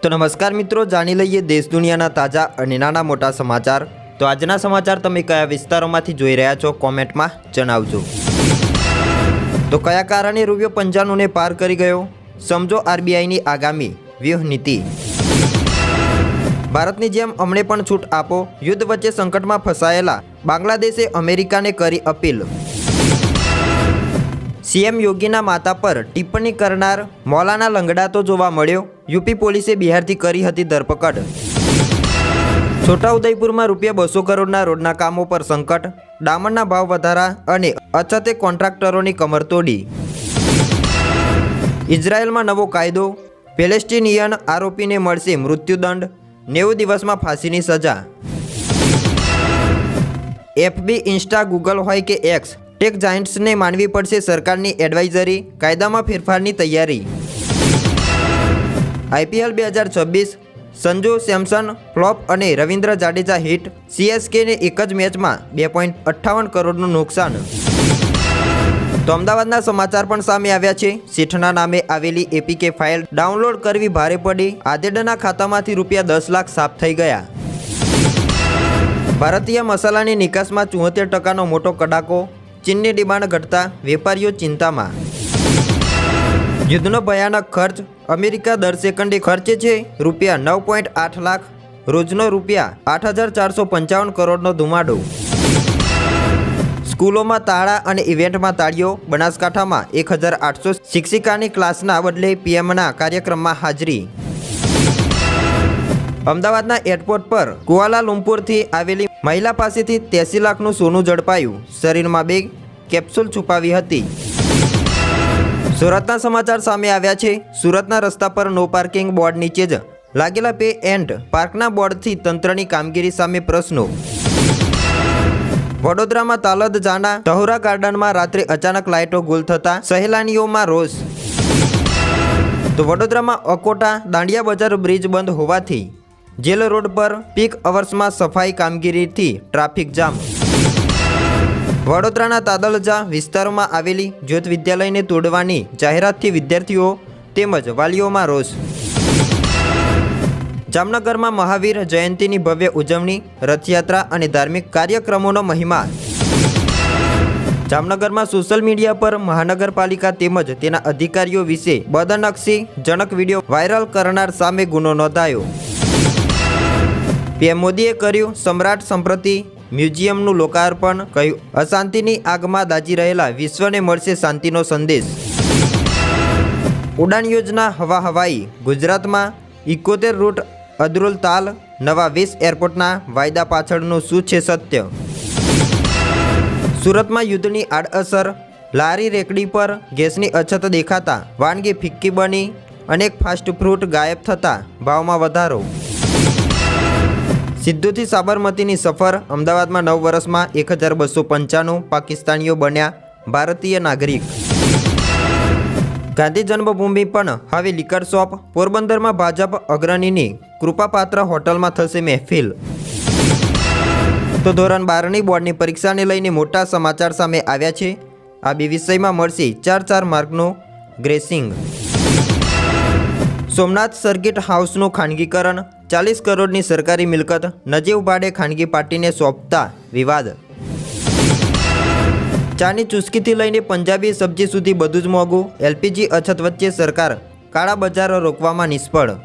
तो नमस्कार मित्रों, जाणी लईए देश दुनियाना ताजा अने नाना मोटा समाचार। तो आजना समाचार तमे कया विस्तारोमांथी जोई रह्या छो कॉमेंटमां जणावजो। तो कया कारणे रूपियो 95 ने पार करी गयो, समझो आरबीआईनी आगामी व्यूह नीति। भारतनी जेम अमणे पण छूट आपो, युद्ध वच्चे संकटमां फसायेला बांग्लादेशे अमेरिकाने करी अपील। सीएम योगीना माता पर टिप्पणी करनार मौलाना लंगड़ातो जोवा मळ्यो। यूपी पोलीसे बिहारथी करी हती धरपकड़। छोटाउदेपुरमां रूपिया 200 करोड़ना रोडना कामों पर संकट, डामरना भाव वधारा अने अछते कॉन्ट्राक्टरोनी कमर तोड़ी। इजरायलमां नवो कायदो, पेलेस्टीनियन आरोपीने मळशे मृत्युदंड, 90 दिवसमां फांसीनी सजा। एफबी, इंस्टा, गूगल होय के एक्स, टेक जायंट्स ने मानवी पड़शे सरकारनी एडवाइजरी, कायदामां फेरफारनी तैयारी। आईपीएल 2026 संजू सैमसन फ्लॉप अने रविंद्र जाडेजा हिट। सीएसके ने एक ज मैच में 2.58 करोड़નું नुकसान। तो अमदावादना समाचार पण सामे आव्या छे। सेठना नामे आवेली एपीके फाइल डाउनलॉड करवी भारे पड़ी। आदेडना खातामांथी रूपिया 10 लाख साफ थई गया। भारतीय मसालानी निकासमां 74% मोटो कडाको। चीननी डिमांड घटता वेपारीओ चिंतामां। युद्धनो भयानक खर्च, अमेरिका दर सेकंडे खर्चे छे रूपिया 9.8 लाख, रोजनो रूपिया 8,455 करोड़नो धुमाडो। स्कूलों ताळा अने इवेंटमां ताळीओ। बनासकांठामां 1,800 शिक्षिकानी क्लासना बदले पीएमना कार्यक्रममां हाजरी। अमदावादना एरपोर्ट पर कुआलालुम्पुरथी आवेली महिला पासेथी 83 लाखનું सोનું ઝડપાયું। शरीरमां 2 કેપ્સ્યુલ છુપાવી હતી। सूरतना समाचार सामे आव्या छे। सूरतना रस्ता पर नो पार्किंग बोर्ड नीचे ज लागेला पे एंड पार्कना बोर्डथी तंत्रनी कामगीरी सामे प्रश्नो। वडोदरामां तालद जाना तहुरा गार्डનમાં रात्रे अचानक लाइटो गुल थता सहेलानीओमां रोष। तो वडोदरामां अकोटा दांडिया बजार ब्रिज बंद होवाथी जेल रोड पर पीक अवर्समां सफाई कामगीरीथी ट्राफिक जाम। वडोदराना तादलजा विस्तारोमां आवेली ज्योत विद्यालयने तोड़वानी जाहेरातथी विद्यार्थीओ तेमज वालीओमां रोष। जामनगरमां महावीर जयंतीनी भव्य उजवणी, रथयात्रा अने धार्मिक कार्यक्रमोनो महिमा। जामनगरमां सोशल मीडिया पर महानगरपालिका तेमज तेना अधिकारीओ विषे बदनक्षीजनक विडियो वायरल करनार सामे गुनो नोंधायो। पीएम मोदीए कर्યું सम्राट संप्रति म्यूजियमનું लोकार्पण। કહ્યું અશાંતિની આગમાં દાજી રહેલા વિશ્વને મળશે શાંતિનો સંદેશ। ઉડાન યોજના હવા હવાઈ। ગુજરાતમાં 71 રૂટ અદરુલ તાલ। નવા 20 એરપોર્ટના વાયદા પાછળનું શું છે સત્ય। સુરતમાં યુદ્ધની આડઅસર। લારી રેકડી પર ગેસની અછત દેખાતા વાનગી ફિક્કી બની। અનેક ફાસ્ટ ફૂડ ગાયબ થતા ભાવમાં વધારો। सिद्धूथी साबरमतीनी सफर। अमदावादमां 9 वर्षमां 1295 पाकिस्तानीओ बन्या भारतीय नागरिक। गांधी जन्मभूमि पण हवे लिकर शॉप। पोरबंदरमां भाजप अग्रणीनी कृपापात्र होटलमां थशे महफिल। तो धोरण 12नी बोर्डनी परीक्षाने लईने मोटा समाचार सामे आव्या छे। आ बे विषयमां मळशे 4 मार्कनो ग्रेसिंग। सोमनाथ सर्किट हाउसનું ખાનગીકરણ। 40 કરોડની સરકારી મિલકત નજીવ ભાડે ખાનગી પાર્ટીને સોંપતા વિવાદ। ચાની ચુસ્કીથી લઈને પંજાબી સબ્જી સુધી બધું જ મોંઘું। એલપીજી અછત વચ્ચે સરકાર કાળા બજાર રોકવામાં નિષ્ફળ।